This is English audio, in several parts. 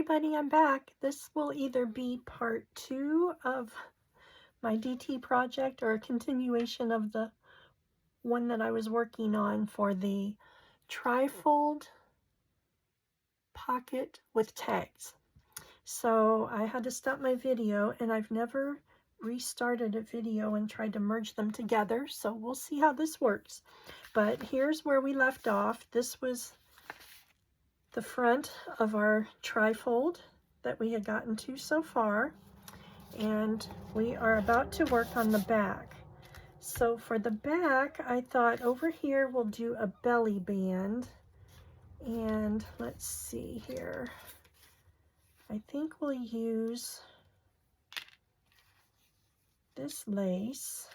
everybody, I'm back. This will either be part 2 of my DT project or a continuation of the one that I was working on for the Tri-Fold Pocket with tags. So I had to stop my video, and I've never restarted a video and tried to merge them together, so we'll see how this works. But here's where we left off. This was the front of our tri-fold that we had gotten to so far, and we are about to work on the back. So for the back, I thought over here we'll do a belly band, and let's see here. I think we'll use this lace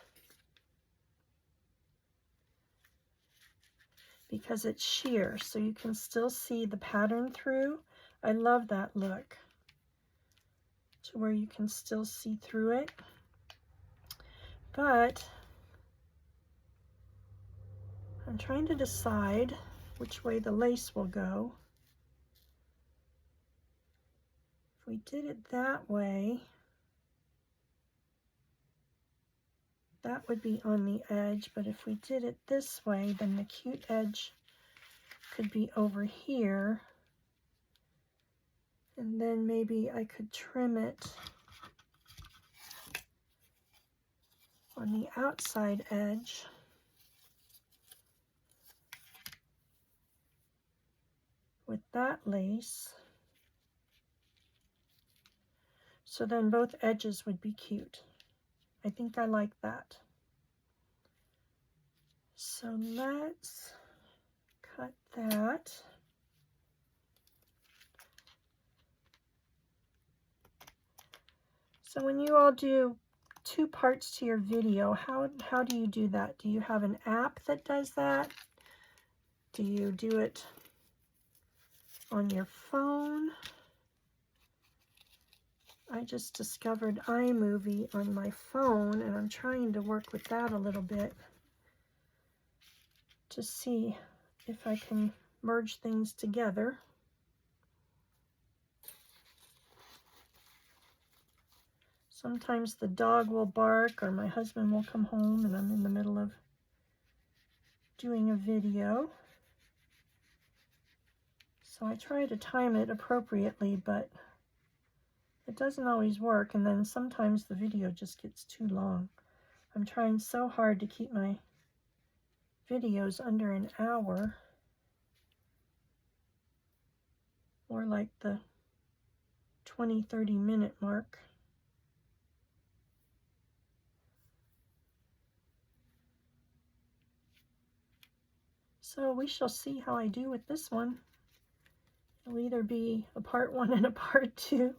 because it's sheer, so you can still see the pattern through. I love that look, to where you can still see through it. But I'm trying to decide which way the lace will go. If we did it that way, that would be on the edge, but if we did it this way, then the cute edge could be over here. And then maybe I could trim it on the outside edge. With that lace. So then both edges would be cute. I think I like that. So let's cut that. So when you all do 2 parts to your video, how do you do that? Do you have an app that does that? Do you do it on your phone? I just discovered iMovie on my phone, and I'm trying to work with that a little bit to see if I can merge things together. Sometimes the dog will bark, or my husband will come home and I'm in the middle of doing a video. So I try to time it appropriately, but it doesn't always work, and then sometimes the video just gets too long. I'm trying so hard to keep my videos under an hour, or like the 20-30 minute mark. So we shall see how I do with this one. It'll either be a part 1 and a part 2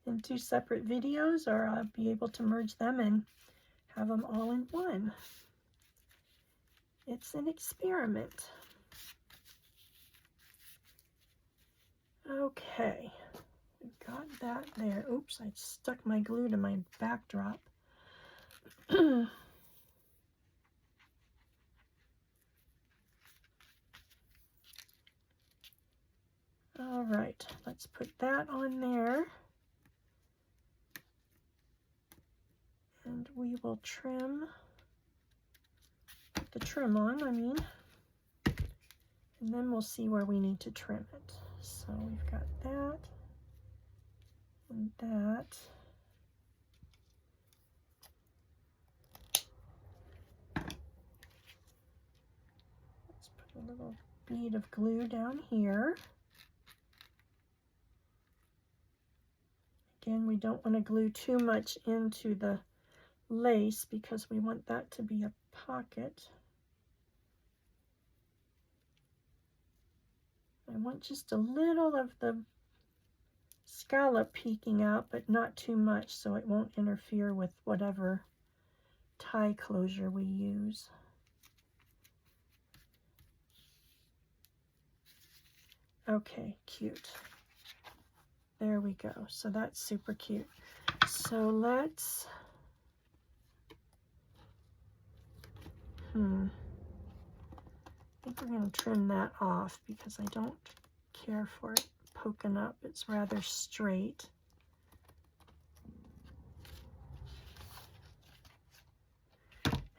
in 2 separate videos, or I'll be able to merge them and have them all in one. It's an experiment. Okay, we got that there. Oops, I stuck my glue to my backdrop. All right, let's put that on there. And we will trim, put the trim on, and then we'll see where we need to trim it. So we've got that and that. Let's put a little bead of glue down here. Again, we don't want to glue too much into the lace because we want that to be a pocket. I want just a little of the scallop peeking out, but not too much, so it won't interfere with whatever tie closure we use. Okay, cute. There we go. So that's super cute. So let's I think we're going to trim that off because I don't care for it poking up. It's rather straight.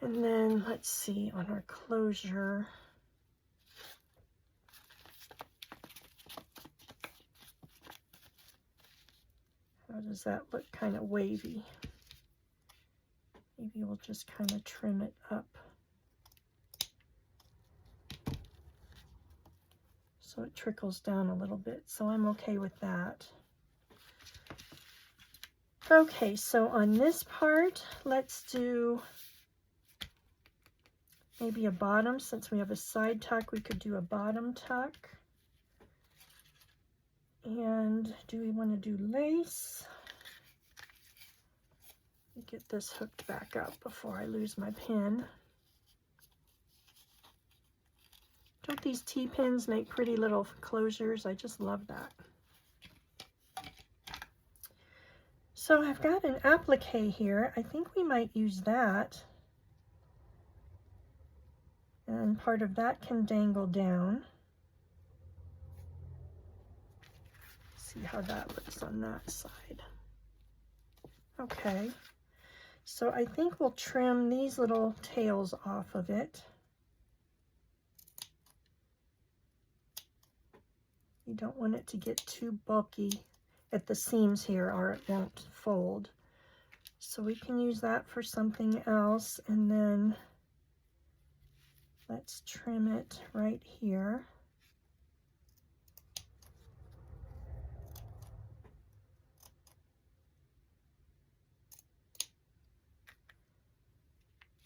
And then let's see on our closure. How does that look? Kind of wavy. Maybe we'll just kind of trim it up so it trickles down a little bit. So I'm okay with that. Okay, so on this part, let's do maybe a bottom. Since we have a side tuck, we could do a bottom tuck. And do we want to do lace? Let me get this hooked back up before I lose my pin. Don't these T-pins make pretty little closures? I just love that. So I've got an applique here. I think we might use that. And part of that can dangle down. See how that looks on that side. Okay, so I think we'll trim these little tails off of it. You don't want it to get too bulky at the seams here or it won't fold. So we can use that for something else, and then let's trim it right here.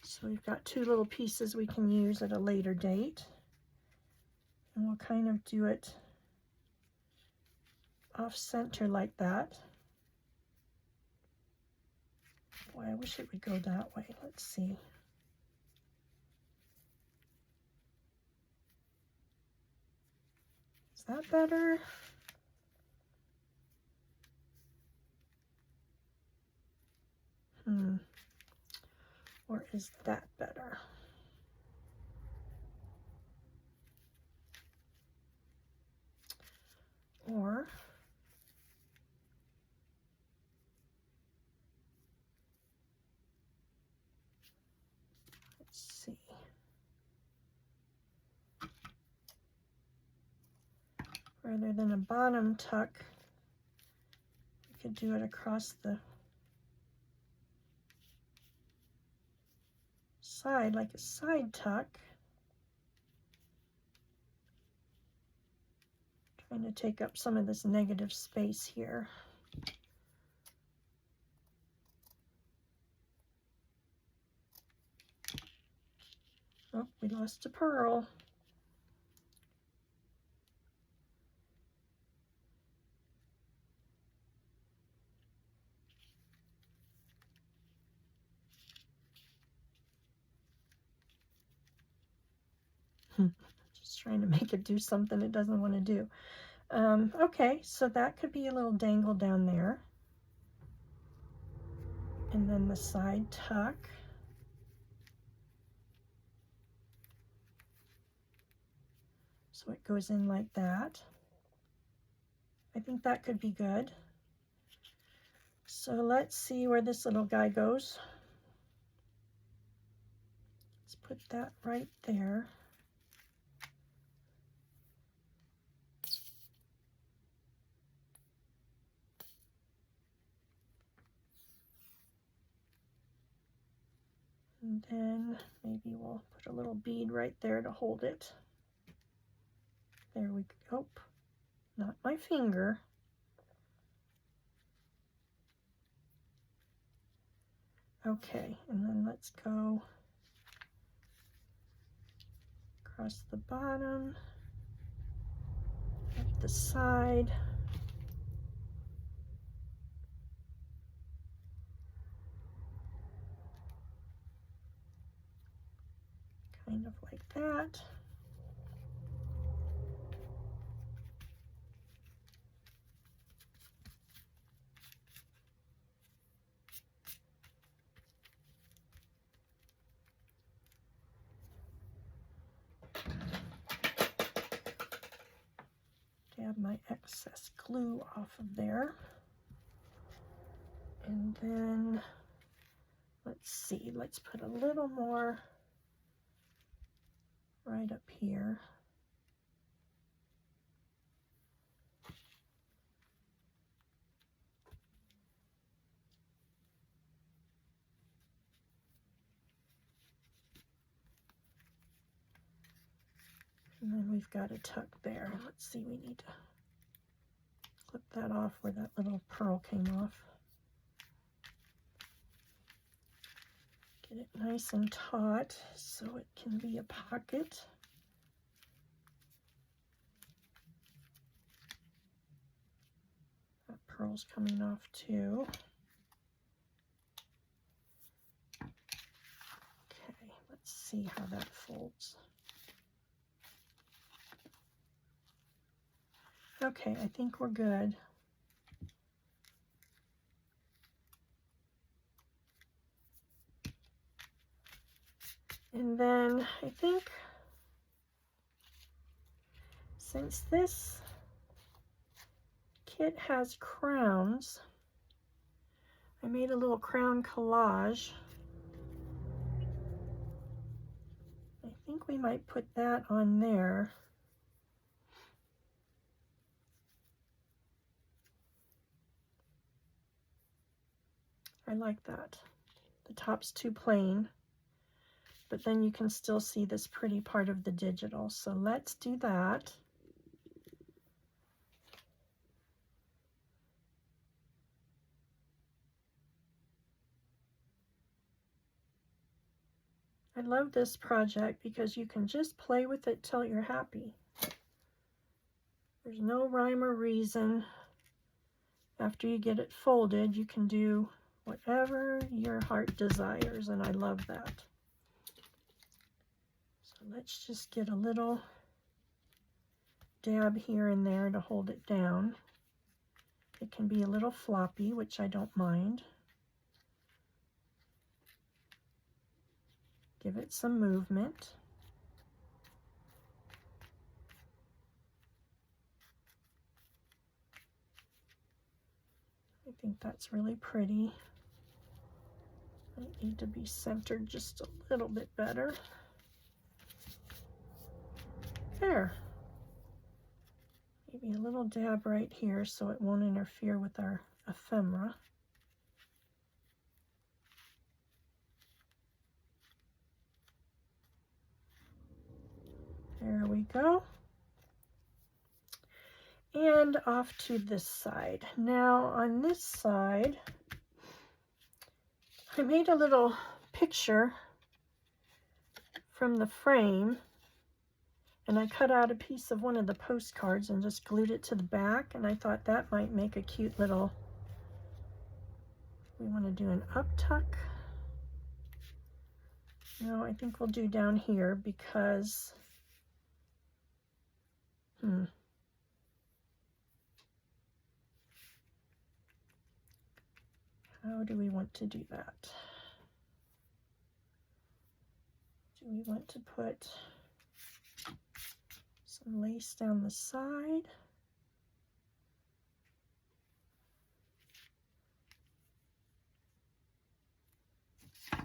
So we've got two little pieces we can use at a later date. And we'll kind of do it off center like that. Boy, I wish it would go that way. Let's see. Is that better? Or is that better? Or let's see. Rather than a bottom tuck, we could do it across the side like a side tuck. Trying to take up some of this negative space here. Oh, we lost a pearl. Just trying to make it do something it doesn't want to do. Okay, so that could be a little dangle down there. And then the side tuck. So it goes in like that. I think that could be good. So let's see where this little guy goes. Let's put that right there. And then maybe we'll put a little bead right there to hold it. There we go. Oh, not my finger. Okay, and then let's go across the bottom, up the side. Kind of like that. dab my excess glue off of there. And then, let's see, let's put a little more right up here. And then we've got a tuck there. Let's see, we need to clip that off where that little pearl came off. Get it nice and taut so it can be a pocket. That pearl's coming off too. Okay, let's see how that folds. Okay, I think we're good. And then I think since this kit has crowns, I made a little crown collage. I think we might put that on there. I like that. The top's too plain, but then you can still see this pretty part of the digital. So let's do that. I love this project because you can just play with it till you're happy. There's no rhyme or reason. After you get it folded, you can do whatever your heart desires, and I love that. So let's just get a little dab here and there to hold it down. It can be a little floppy, which I don't mind. Give it some movement. I think that's really pretty. Might need to be centered just a little bit better. There. Maybe a little dab right here so it won't interfere with our ephemera. There we go. And off to this side. Now on this side, I made a little picture from the frame, and I cut out a piece of one of the postcards and just glued it to the back, and I thought that might make a cute little, we want to do an up tuck. No, I think we'll do down here because, how do we want to do that? Do we want to put some lace down the side? Do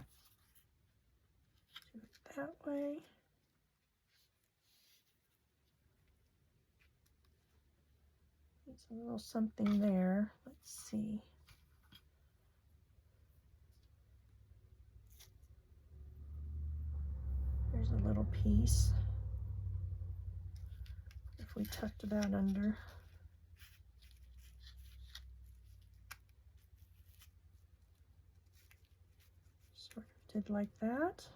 it that way. There's a little something there. Let's see. There's a little piece. If we tucked that under. Sort of did like that.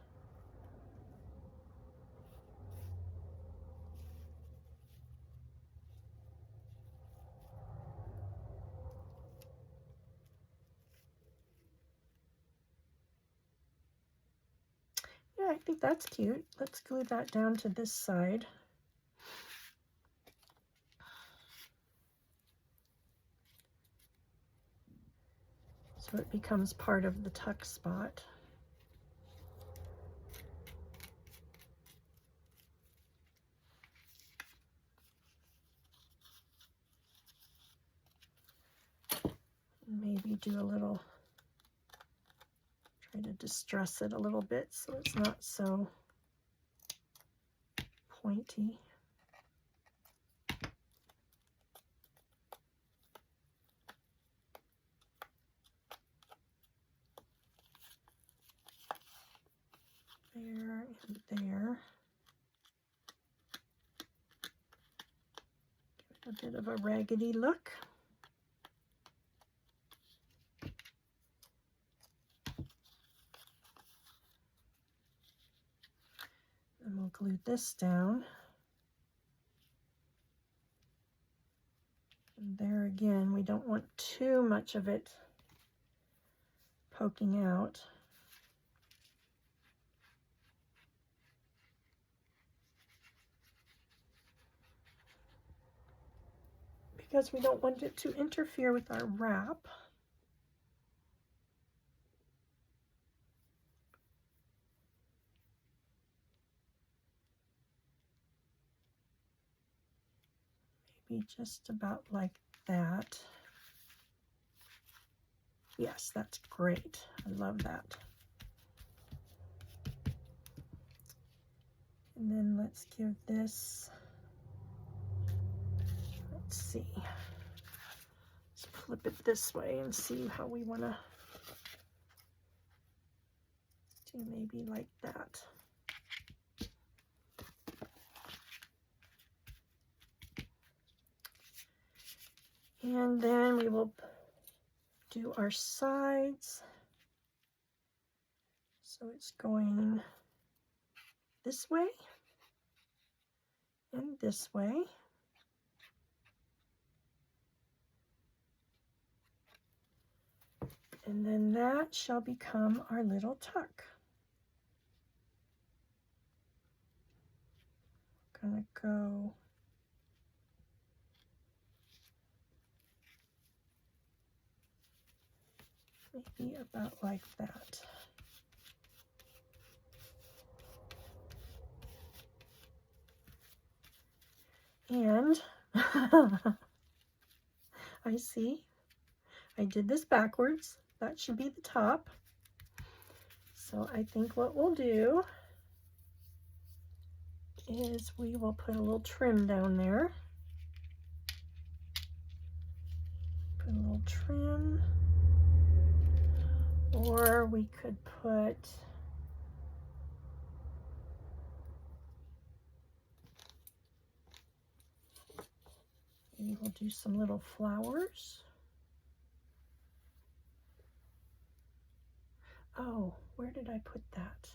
Yeah, I think that's cute. Let's glue that down to this side. So it becomes part of the tuck spot. Maybe do a little, try to distress it a little bit so it's not so pointy. There and there. Give it a bit of a raggedy look. And we'll glue this down. And there again, we don't want too much of it poking out. Because we don't want it to interfere with our wrap. Maybe just about like that. Yes, that's great. I love that. And then let's give this, let's see. Let's flip it this way and see how we want to do, maybe like that. And then we will do our sides. So it's going this way and this way. And then that shall become our little tuck. Gonna go maybe about like that. And I see I did this backwards. That should be the top. So I think what we'll do is we will put a little trim down there. Put a little trim. Or we could put maybe we'll do some little flowers. Oh, where did I put that?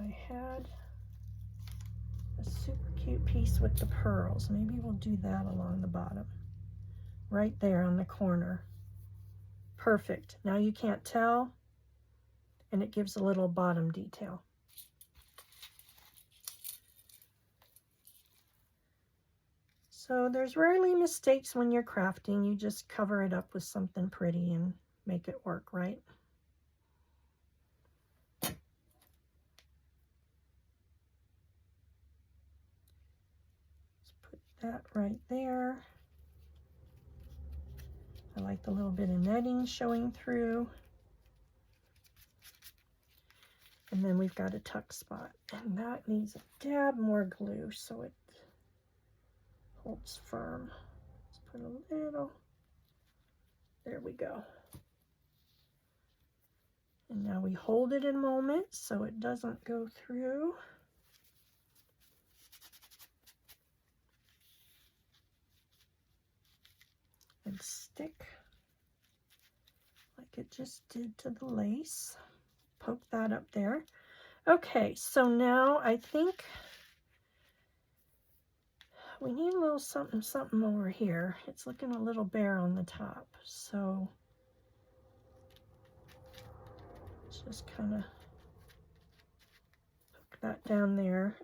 I had a super cute piece with the pearls. Maybe we'll do that along the bottom. Right there on the corner. Perfect. Now you can't tell, and it gives a little bottom detail. So there's rarely mistakes when you're crafting. You just cover it up with something pretty and make it work, right? Let's put that right there. I like the little bit of netting showing through. And then we've got a tuck spot, and that needs a dab more glue so it holds firm. Let's put a little, there we go. And now we hold it a moment so it doesn't go through. And stick like it just did to the lace. Poke that up there. Okay, so now I think we need a little something something over here. It's looking a little bare on the top, so let's just kind of hook that down there.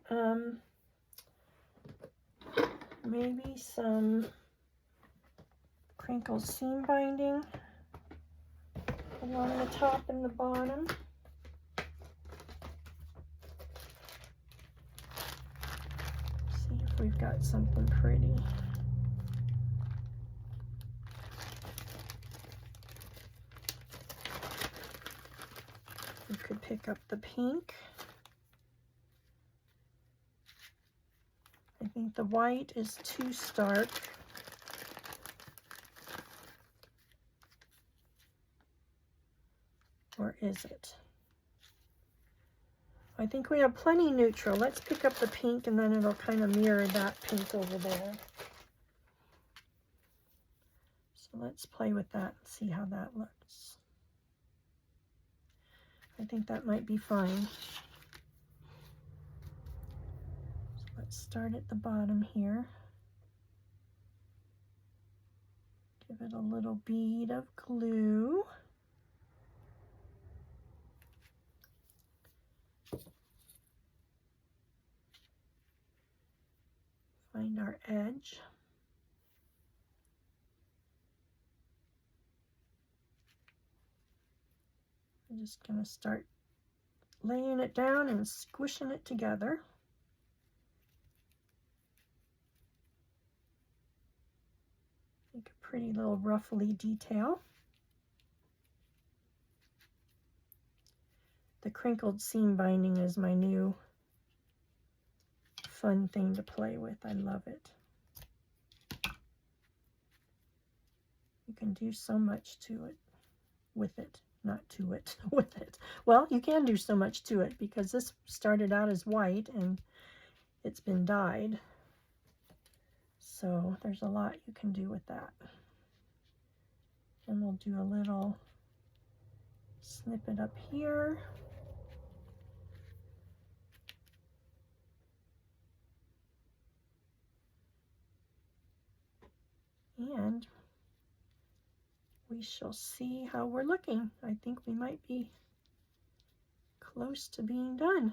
Maybe some crinkle seam binding along the top and the bottom. See if we've got something pretty. You could pick up the pink. I think the white is too stark. Or is it? I think we have plenty neutral. Let's pick up the pink and then it'll kind of mirror that pink over there. So let's play with that and see how that looks. I think that might be fine. So let's start at the bottom here. Give it a little bead of glue. Find our edge. I'm just going to start laying it down and squishing it together. Make a pretty little ruffly detail. The crinkled seam binding is my new fun thing to play with. I love it. You can do so much to it, with it, not to it, with it. Well, you can do so much to it because this started out as white and it's been dyed. So there's a lot you can do with that. And we'll do a little snippet up here. And we shall see how we're looking. I think we might be close to being done.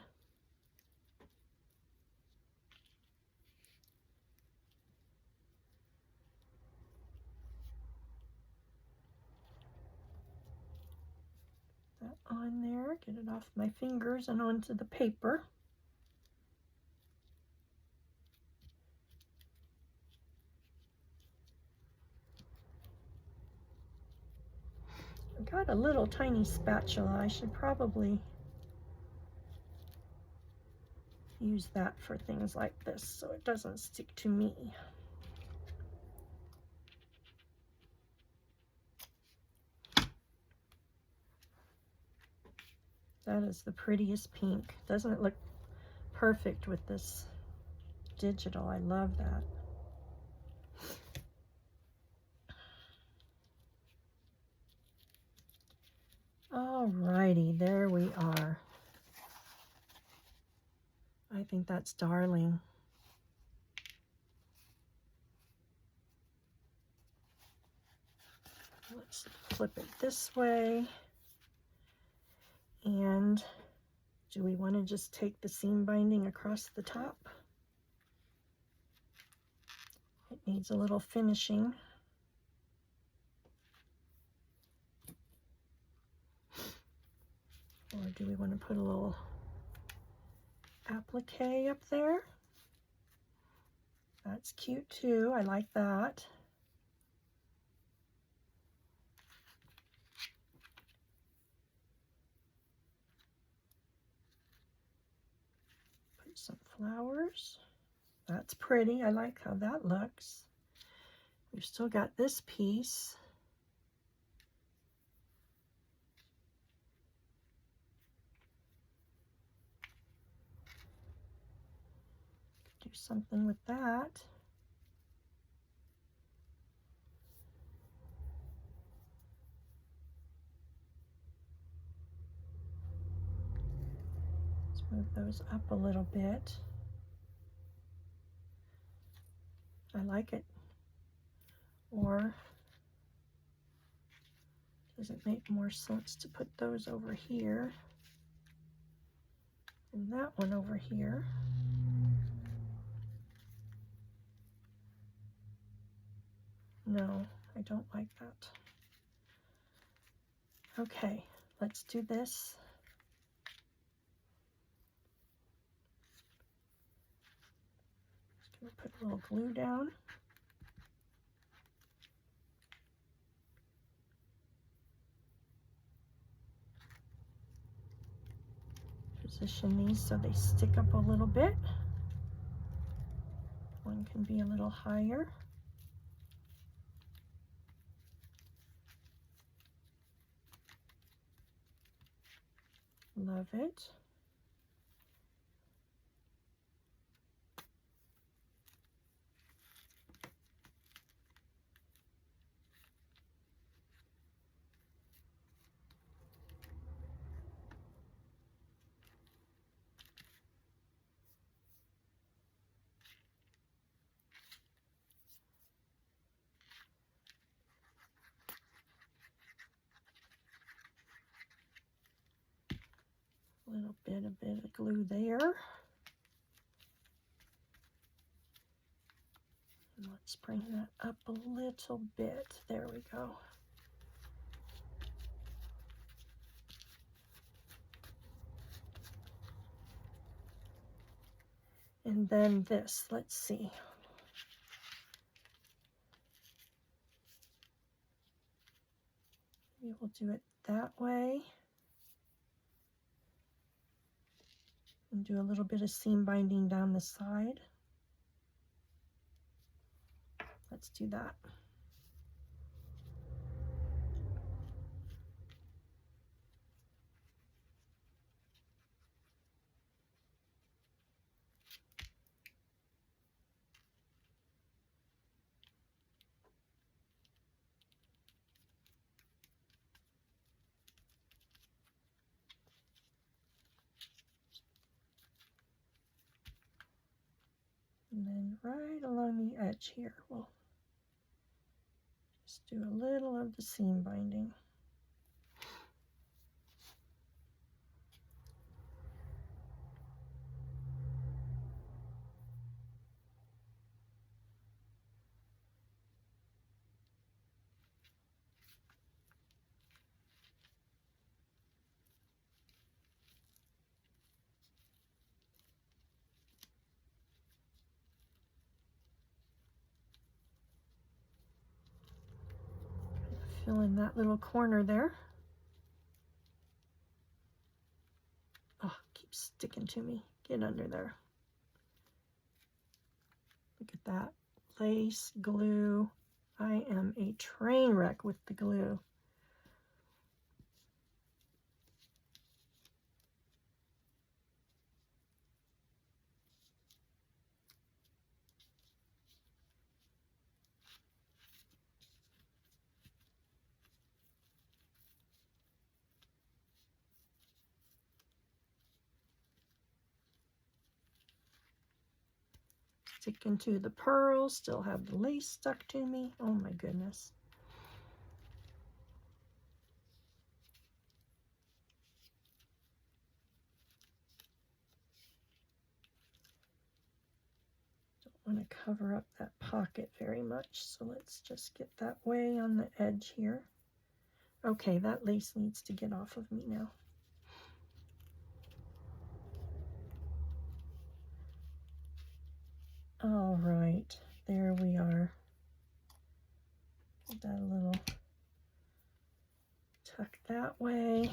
That on there, get it off my fingers and onto the paper. I've got a little tiny spatula. I should probably use that for things like this so it doesn't stick to me. That is the prettiest pink. Doesn't it look perfect with this digital? I love that. Alrighty, there we are. I think that's darling. Let's flip it this way. And do we want to just take the seam binding across the top? It needs a little finishing. Or do we want to put a little applique up there? That's cute too. I like that. Put some flowers. That's pretty. I like how that looks. We've still got this piece. Do something with that. Let's move those up a little bit. I like it. Or does it make more sense to put those over here and that one over here? No, I don't like that. Okay, let's do this. Just gonna put a little glue down. Position these so they stick up a little bit. One can be a little higher. Love it. A bit of glue there. And let's bring that up a little bit. There we go. And then this, let's see. We will do it that way. And do a little bit of seam binding down the side. Let's do that. And then right along the edge here, we'll just do a little of the seam binding. Fill in that little corner there. Oh, keeps sticking to me. Get under there. Look at that. Lace, glue. I am a train wreck with the glue. Sticking to the pearl, still have the lace stuck to me. Oh my goodness. Don't want to cover up that pocket very much, so let's just get that way on the edge here. Okay, that lace needs to get off of me now. All right, there we are. Get that a little tuck that way.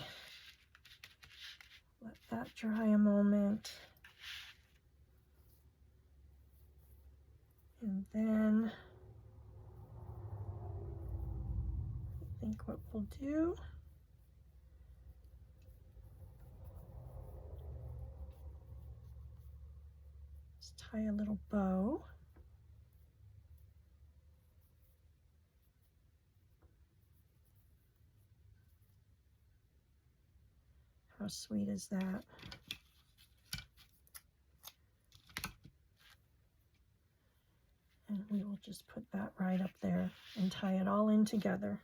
Let that dry a moment. And then I think what we'll do is tie a little bow. How sweet is that? And we will just put that right up there and tie it all in together.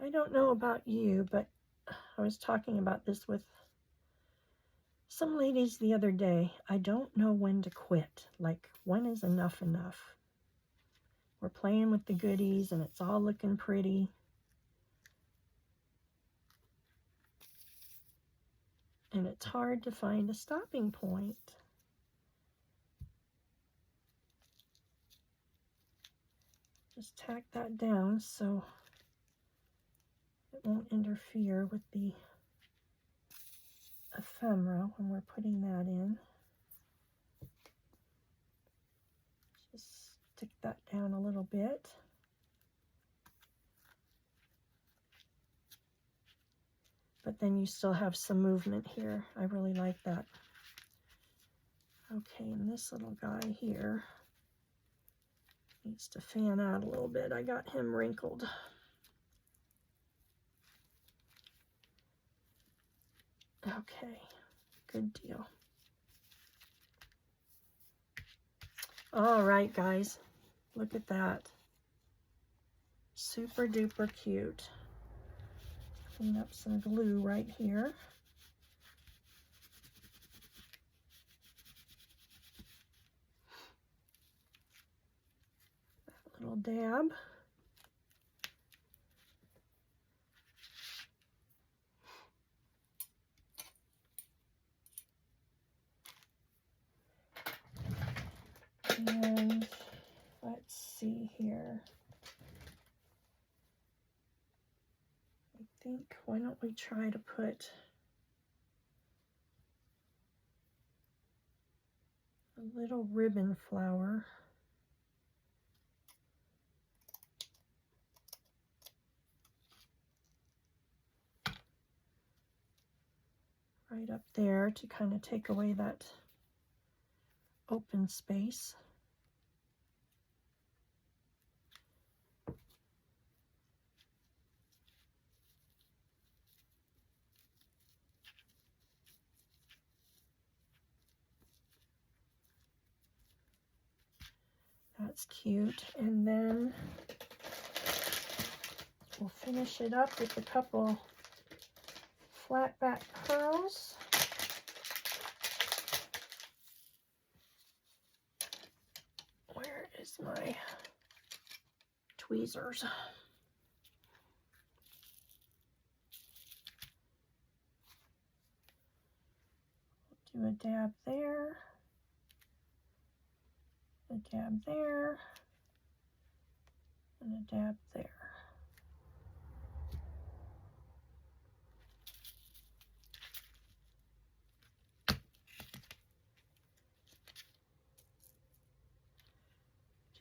I don't know about you, but I was talking about this with Some ladies the other day, I don't know when to quit. Like, when is enough enough? We're playing with the goodies and it's all looking pretty. And it's hard to find a stopping point. Just tack that down so it won't interfere with the ephemera when we're putting that in. Just stick that down a little bit. But then you still have some movement here. I really like that. Okay, and this little guy here needs to fan out a little bit. I got him wrinkled. Okay, good deal. All right, guys, look at that. Super duper cute. Clean up some glue right here. That little dab. And let's see here. I think, why don't we try to put a little ribbon flower right up there to kind of take away that open space. That's cute. And then we'll finish it up with a couple flat back pearls. Where is my tweezers? Do a dab there, a dab there, and a dab there.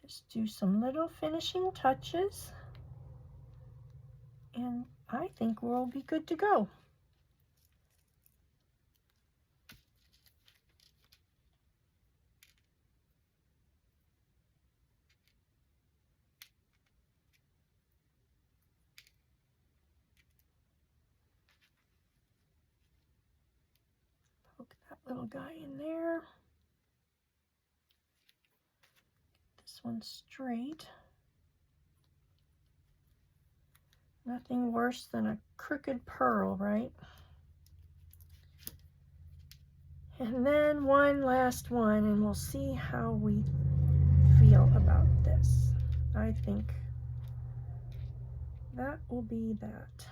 Just do some little finishing touches, and I think we'll be good to go. Poke that little guy in there. This one straight. Nothing worse than a crooked pearl, right? And then one last one, and we'll see how we feel about this. I think that will be that.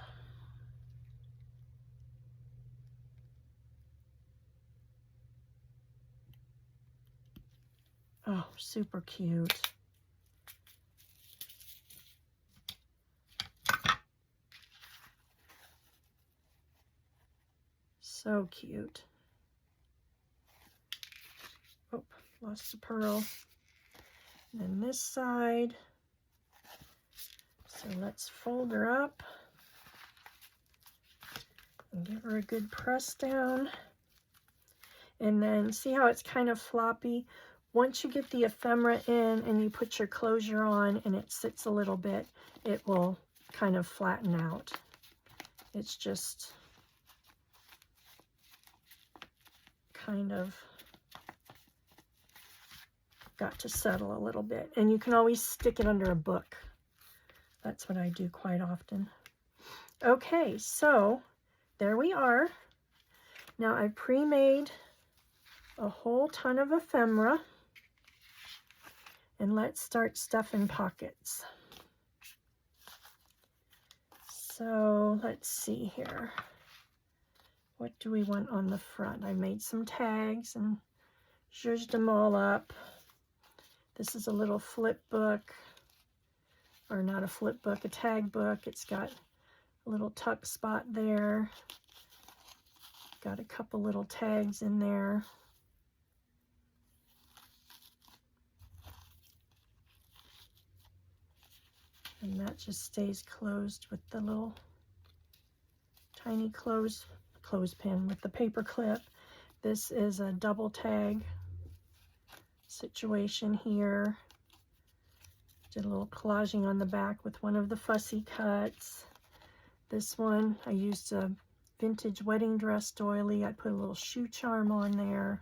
Oh, super cute. So cute. Oh, lost a pearl. And then this side. So let's fold her up and give her a good press down. And then see how it's kind of floppy? Once you get the ephemera in and you put your closure on and it sits a little bit, it will kind of flatten out. It's just kind of got to settle a little bit. And you can always stick it under a book. That's what I do quite often. Okay, so there we are. Now I pre-made a whole ton of ephemera, and let's start stuffing pockets. So let's see here. What do we want on the front? I made some tags and zhuzhed them all up. This is a little flip book, or not a flip book, a tag book. It's got a little tuck spot there. Got a couple little tags in there. And that just stays closed with the little tiny clothespin with the paper clip. This is a double tag situation here. Did a little collaging on the back with one of the fussy cuts. This one, I used a vintage wedding dress doily. I put a little shoe charm on there.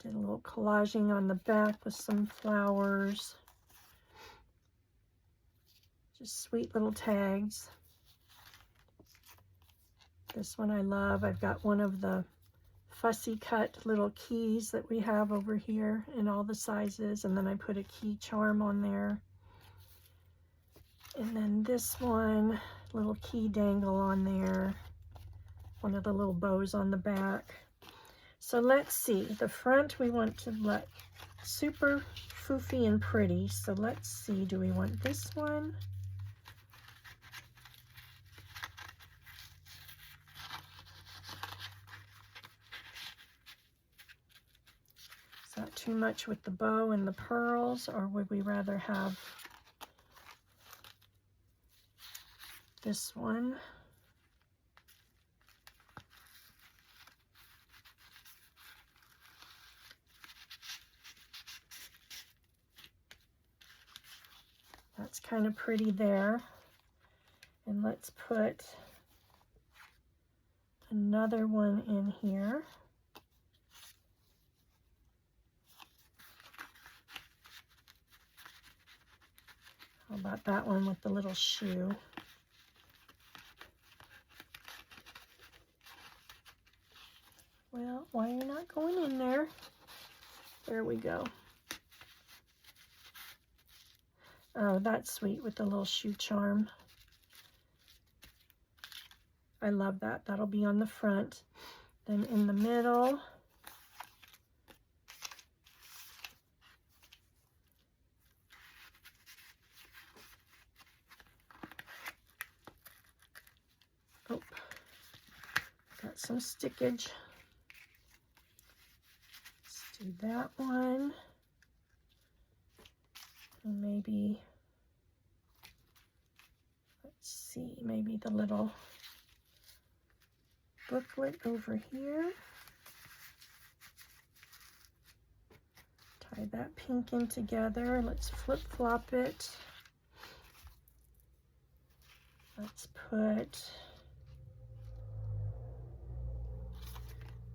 Did a little collaging on the back with some flowers. Just sweet little tags. This one I love. I've got one of the fussy cut little keys that we have over here in all the sizes, and then I put a key charm on there. And then this one, little key dangle on there. One of the little bows on the back. So let's see. The front we want to look super foofy and pretty. So let's see. Do we want this one? Not too much with the bow and the pearls, or would we rather have this one? That's kind of pretty there. And let's put another one in here. How about that one with the little shoe? Well, why are you not going in there? There we go. Oh, that's sweet with the little shoe charm. I love that. That'll be on the front. Then in the middle, oh, got some stickage. Let's do that one. And maybe, let's see, maybe the little booklet over here. Tie that pink in together. Let's flip-flop it. Let's put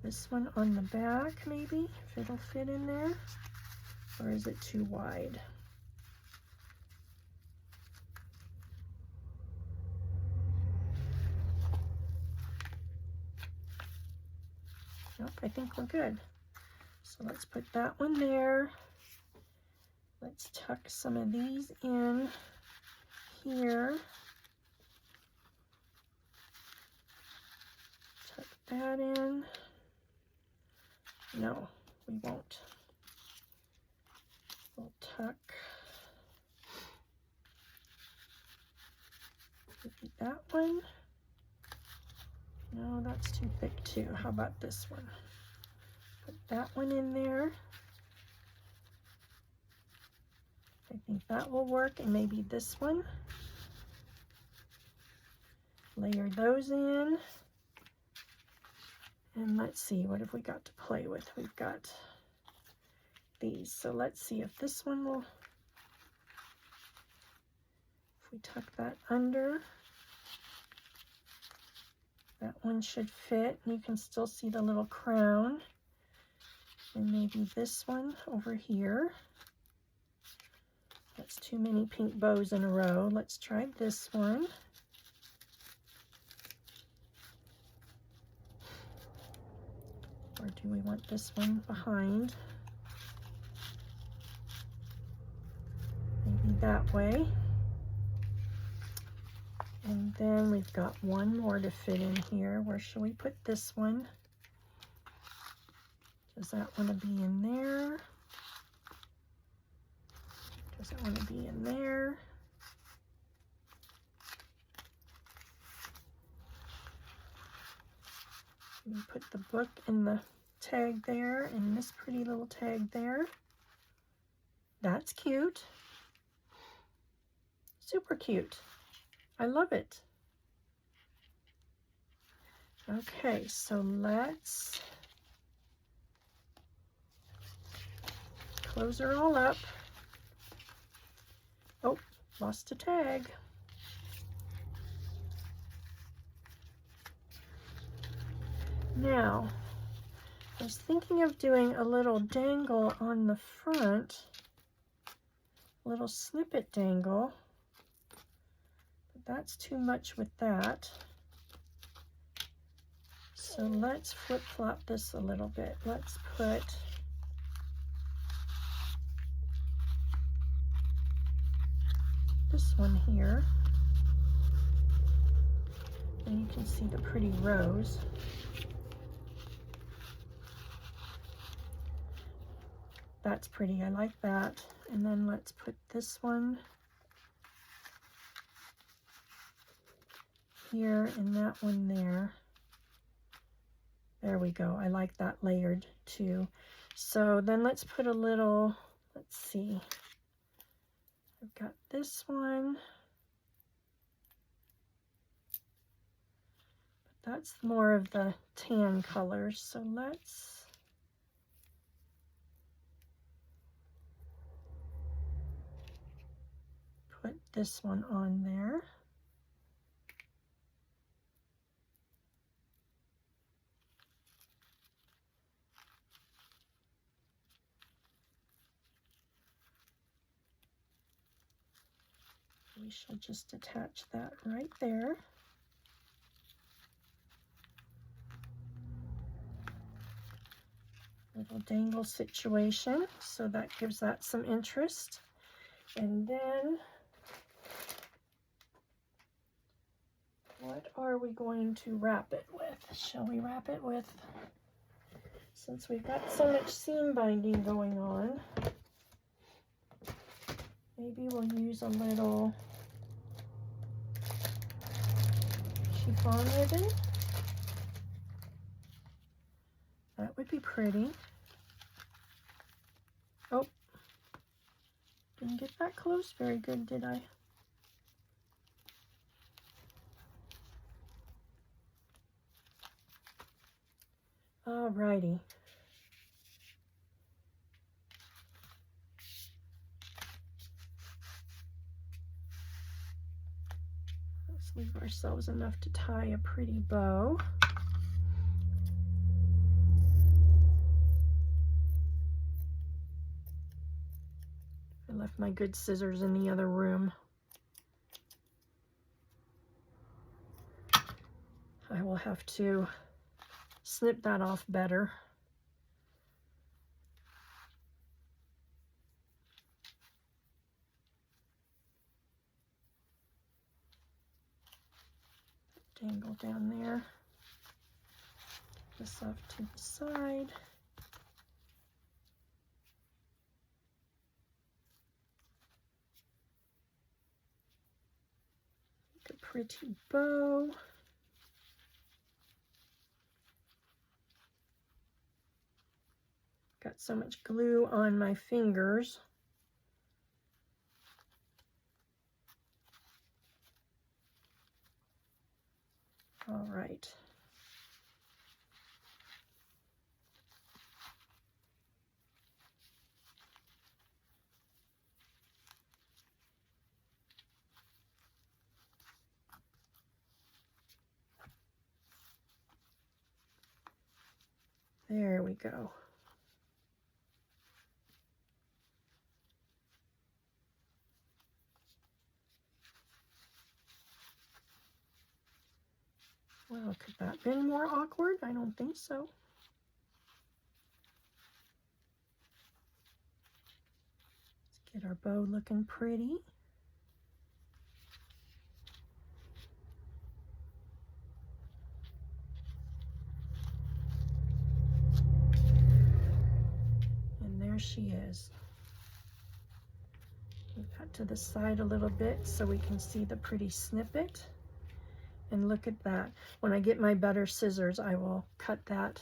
this one on the back, maybe, if it'll fit in there. Or is it too wide? Nope, I think we're good. So let's put that one there. Let's tuck some of these in here. Tuck that in. No, we won't. We'll tuck maybe that one. No, that's too thick too. How about this one? Put that one in there. I think that will work, and maybe this one. Layer those in. And let's see, what have we got to play with? We've got these. So let's see if this one will, if we tuck that under, that one should fit. You can still see the little crown. And maybe this one over here. That's too many pink bows in a row. Let's try this one. Or do we want this one behind? Maybe that way. And then we've got one more to fit in here. Where shall we put this one? Does that want to be in there? Does it want to be in there? We put the book and the tag there, and this pretty little tag there. That's cute. Super cute. I love it. Okay, so let's close her all up. Oh, lost a tag. Now, I was thinking of doing a little dangle on the front, a little snippet dangle, but that's too much with that. So let's flip-flop this a little bit. Let's put this one here, and you can see the pretty rose. That's pretty, I like that. And then let's put this one here and that one there. There we go, I like that layered too. So then let's put a little, let's see. I've got this one. But that's more of the tan colors, so let's put this one on there. We shall just attach that right there. Little dangle situation, so that gives that some interest. And then what are we going to wrap it with? Shall we wrap it with, since we've got so much seam binding going on, maybe we'll use a little chiffon ribbon. That would be pretty. Oh, didn't get that close very good, did I? Alrighty. Let's leave ourselves enough to tie a pretty bow. I left my good scissors in the other room. I will have to snip that off better. Dangle down there. This off to the side. Make a pretty bow. Got so much glue on my fingers. All right. There we go. Well, could that have been more awkward? I don't think so. Get our bow looking pretty. And there she is. Move that to the side a little bit so we can see the pretty snippet. And look at that. When I get my better scissors, I will cut that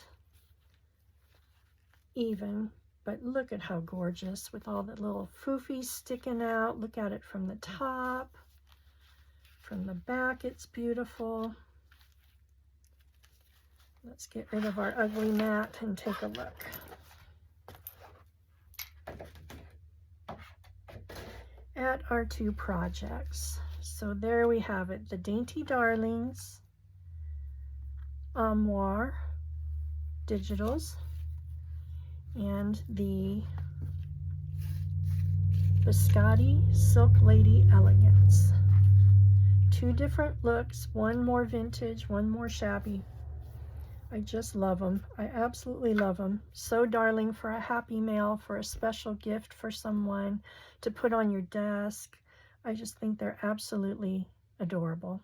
even. But look at how gorgeous with all the little foofies sticking out. Look at it from the top. From the back, it's beautiful. Let's get rid of our ugly mat and take a look. At our two projects. So there we have it, the Dainty Darlings Armoire Digitals and the Biscotti Silk Lady Elegance. Two different looks, one more vintage, one more shabby. I just love them. I absolutely love them. So darling for a happy mail, for a special gift for someone to put on your desk. I just think they're absolutely adorable.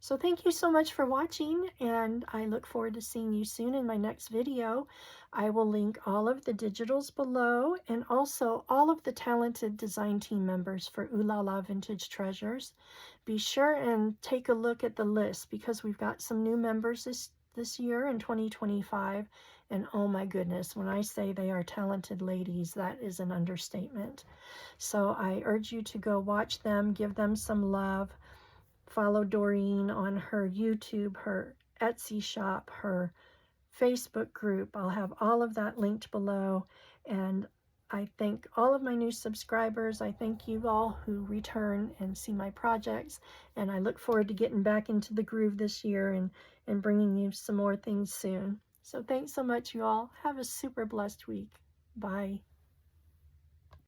So thank you so much for watching, and I look forward to seeing you soon in my next video. I will link all of the digitals below and also all of the talented design team members for Ooh La La Vintage Treasures. Be sure and take a look at the list because we've got some new members this year in 2025, and oh my goodness, when I say they are talented ladies, that is an understatement. So I urge you to go watch them, give them some love. Follow Doreen on her YouTube, her Etsy shop, her Facebook group. I'll have all of that linked below. And I thank all of my new subscribers. I thank you all who return and see my projects. And I look forward to getting back into the groove this year and bringing you some more things soon. So thanks so much, you all. Have a super blessed week. Bye.